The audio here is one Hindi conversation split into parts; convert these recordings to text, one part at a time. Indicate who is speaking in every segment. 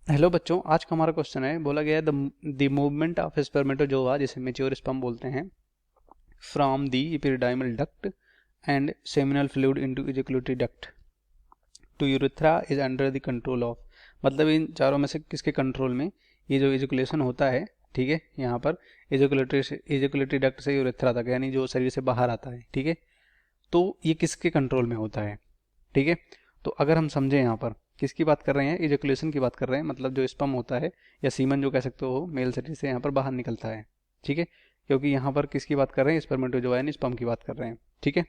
Speaker 1: हेलो बच्चों, आज का हमारा क्वेश्चन है। बोला गया है द मूवमेंट ऑफ स्पर्मेटोजोआ, जिसे मेच्योर स्पर्म बोलते हैं, from the epididymal duct and seminal fluid into ejaculatory duct to urethra is under the control of. मतलब इन चारों में से किसके कंट्रोल में ये जो इजैकुलेशन होता है, ठीक है, यहाँ पर इजैकुलेटरी डक्ट से यूरेथ्रा तक, यानी जो शरीर से बाहर आता है, ठीक है, तो ये किसके कंट्रोल में होता है, ठीक है। तो अगर हम समझें यहाँ पर किसकी बात कर रहे हैं, इजैकुलेशन की बात कर रहे हैं, मतलब जो स्पर्म होता है या सीमन जो कह सकते हो मेल शरीर से यहाँ पर बाहर निकलता है, ठीक है। क्योंकि यहाँ पर किसकी बात कर रहे हैं, स्पर्मेटोजोआ यानी स्पर्म की बात कर रहे हैं, ठीक है।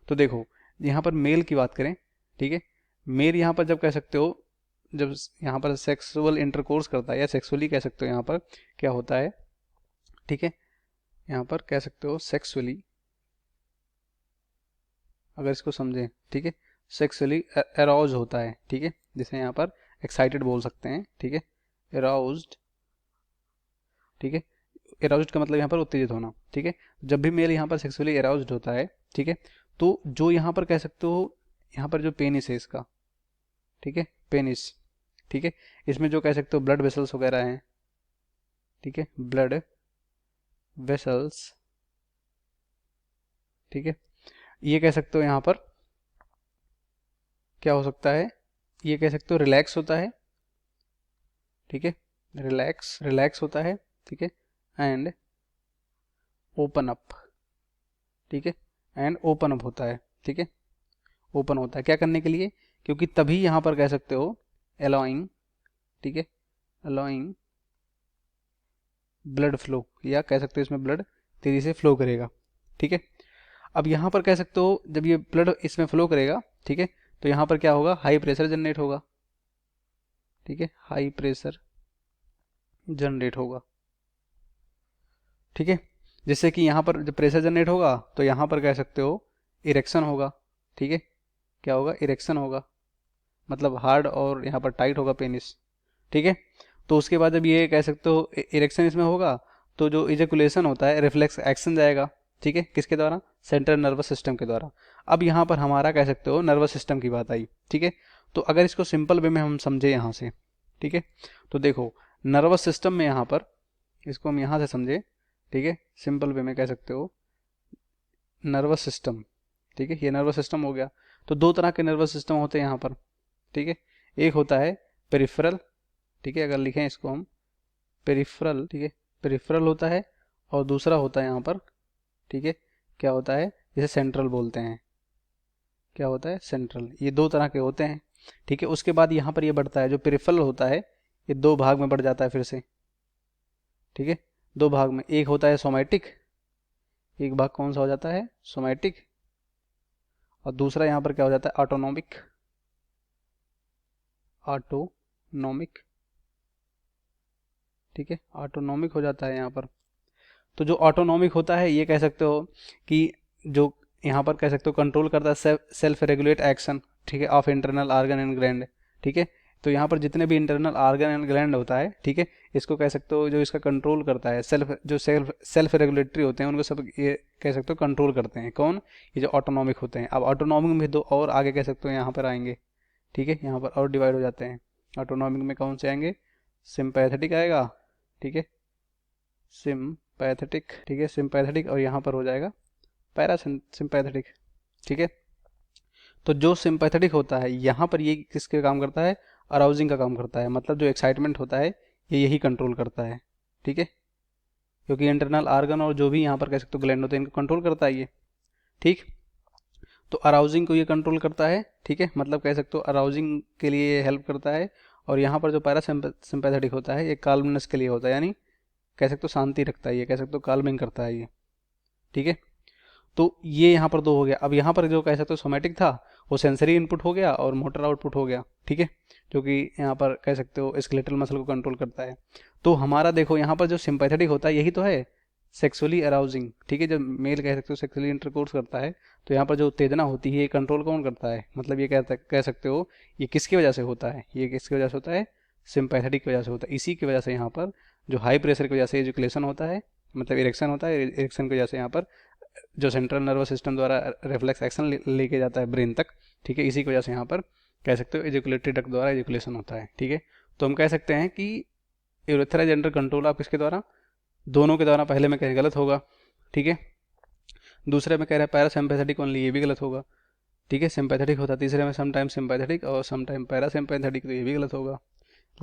Speaker 1: तो देखो, यहाँ पर मेल की बात करें, ठीक है, मेल यहाँ पर जब कह सकते हो, जब यहाँ पर सेक्सुअल इंटरकोर्स करता है या सेक्सुअली कह सकते हो, यहाँ पर क्या होता है, ठीक है, यहाँ पर कह सकते हो सेक्सुअली, अगर इसको समझें, ठीक है, सेक्सुअली अराउज होता है, ठीक है, जिसे यहाँ पर एक्साइटेड बोल सकते हैं, ठीक है, अराउज्ड, ठीक है। अराउज्ड का मतलब यहाँ पर उत्तेजित होना, ठीक है। जब भी मेल यहाँ पर सेक्सुअली अराउज्ड होता है, ठीक है, तो जो यहाँ पर कह सकते हो, यहाँ पर जो पेनिस है इसका, ठीक है, पेनिस, ठीक है, इसमें जो कह सकते हो ब्लड वेसल्स वगैरह हैं, ठीक है, ब्लड वेसल्स, ठीक है, ये कह सकते हो यहाँ पर क्या हो सकता है, ये कह सकते हो रिलैक्स होता है, ठीक है, रिलैक्स रिलैक्स होता है, ठीक है, एंड ओपन अप, ठीक है, एंड ओपन अप होता है, ठीक है, ओपन होता है क्या करने के लिए, क्योंकि तभी यहाँ पर कह सकते हो अलाउइंग, ठीक है, अलाउइंग ब्लड फ्लो, या कह सकते हो इसमें ब्लड तेजी से फ्लो करेगा, ठीक है। अब यहाँ पर कह सकते हो जब ये ब्लड इसमें फ्लो करेगा, ठीक है, तो यहाँ पर क्या होगा, हाई प्रेशर जनरेट होगा, ठीक है, हाई प्रेशर जनरेट होगा, ठीक है, जिससे कि यहाँ पर जब प्रेशर जनरेट होगा तो यहाँ पर कह सकते हो इरेक्शन होगा, ठीक है, क्या होगा, इरेक्शन होगा, मतलब हार्ड और यहाँ पर टाइट होगा पेनिस, ठीक है। तो उसके बाद जब ये कह सकते हो इरेक्शन इसमें होगा, तो जो इजेकुलेशन होता है रिफ्लेक्स एक्शन जाएगा, ठीक है, किसके द्वारा, सेंट्रल नर्वस सिस्टम के द्वारा। अब यहाँ पर हमारा कह सकते हो नर्वस सिस्टम की बात आई, ठीक है। तो अगर इसको सिंपल वे में हम समझे यहाँ से, ठीक है, तो देखो नर्वस सिस्टम में यहाँ पर, इसको हम यहाँ से समझे, ठीक है, सिंपल वे में कह सकते हो नर्वस सिस्टम, ठीक है, ये नर्वस सिस्टम हो गया। तो दो तरह के नर्वस सिस्टम होते हैं यहाँ पर, ठीक है, एक होता है पेरिफेरल, ठीक है, अगर लिखें इसको हम पेरिफेरल, ठीक है, पेरिफेरल होता है, और दूसरा होता है यहाँ पर, ठीक है, क्या होता है, जिसे सेंट्रल बोलते हैं, क्या होता है, सेंट्रल। ये दो तरह के होते हैं, ठीक है। उसके बाद यहाँ पर ये बढ़ता है, जो पेरिफेरल होता है ये दो भाग में बढ़ जाता है फिर से, ठीक है, दो भाग में, एक होता है सोमैटिक, एक भाग कौन सा हो जाता है, सोमैटिक, और दूसरा यहाँ पर क्या हो जाता है, ऑटोनॉमिक, ऑटोनॉमिक, ठीक है, ऑटोनॉमिक हो जाता है यहाँ पर। तो जो ऑटोनॉमिक होता है ये कह सकते हो कि जो यहाँ पर कह सकते हो कंट्रोल करता है सेल्फ रेगुलेट एक्शन, ठीक है, of internal organ and gland, ठीक है। तो यहाँ पर जितने भी इंटरनल आर्गन एंड ग्लैंड होता है, ठीक है, इसको कह सकते हो जो इसका कंट्रोल करता है, सेल्फ रेगुलेटरी होते हैं उनको सब ये कह सकते हो कंट्रोल करते हैं, कौन, ये जो ऑटोनॉमिक होते हैं। अब ऑटोनॉमिक में दो और आगे कह सकते हो यहाँ पर आएंगे, ठीक है, यहाँ पर और डिवाइड हो जाते हैं। ऑटोनॉमिक में कौन से आएंगे, सिंपैथेटिक आएगा, ठीक है, सिंपैथेटिक, ठीक है, सिंपैथेटिक, और यहाँ पर हो जाएगा पैरा सिंपैथेटिक, ठीक है। तो जो सिंपैथेटिक होता है यहाँ पर ये किसके काम करता है, अराउजिंग का काम करता है, मतलब जो एक्साइटमेंट होता है ये यही कंट्रोल करता है, ठीक है, क्योंकि इंटरनल आर्गन और जो भी यहाँ पर कह सकते हो ग्लैंड होते हैं इनको कंट्रोल करता है ये, ठीक। तो अराउजिंग को ये कंट्रोल करता है, ठीक है, मतलब कह सकते हो अराउजिंग के लिए ये हेल्प करता है। और यहाँ पर जो पैरा सिंपैथेटिक होता है ये काल्मनेस के लिए होता है, यानी कह सकते हो शांति रखता है, ये कह सकते हो काल्मिंग करता है ये, ठीक है। तो ये यहाँ पर दो हो गया। अब यहाँ पर जो कह सकते हो सोमैटिक था वो सेंसरी इनपुट हो गया और मोटर आउटपुट हो गया, ठीक है, जो कि यहाँ पर कह सकते हो स्केलेटल मसल को कंट्रोल करता है। तो हमारा देखो यहाँ पर जो सिंपैथेटिक होता है यही तो है सेक्सुअली अराउजिंग, ठीक है, जब मेल कह सकते हो सेक्सुअली इंटरकोर्स करता है तो यहाँ पर जो उत्तेजना होती है ये कंट्रोल कौन करता है, मतलब ये कह सकते हो ये किसकी वजह से होता है, ये किसकी वजह से होता है, सिंपैथेटिक की वजह से होता है। इसी की वजह से यहाँ पर जो हाई प्रेशर की वजह से एजुकेशन होता है, मतलब इरेक्शन होता है, इरेक्शन की वजह से यहाँ पर जो सेंट्रल नर्वस सिस्टम द्वारा रिफ्लेक्स एक्शन लेके जाता है ब्रेन तक, ठीक है, इसी की वजह से यहाँ पर कह सकते हो एजुकुलेटरी डक्ट द्वारा एजुकुलेशन होता है, ठीक है। तो हम कह सकते हैं कि यूरेथ्रा जेंडर कंट्रोल आप किसके द्वारा, दोनों के द्वारा। पहले में कहें गलत होगा, ठीक है। दूसरे में कह रहे हैं पैरासिम्पैथेटिक ओनली, ये भी गलत होगा, ठीक है। सिंपैथेटिक होता है तीसरे में, सम टाइम सिंपैथेटिक और सम टाइम पैरासिम्पैथेटिक, तो ये भी गलत होगा।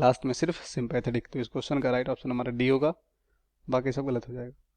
Speaker 1: लास्ट में सिर्फ सिंपैथेटिक, तो इस क्वेश्चन का राइट ऑप्शन हमारा डी होगा, बाकी सब गलत हो जाएगा।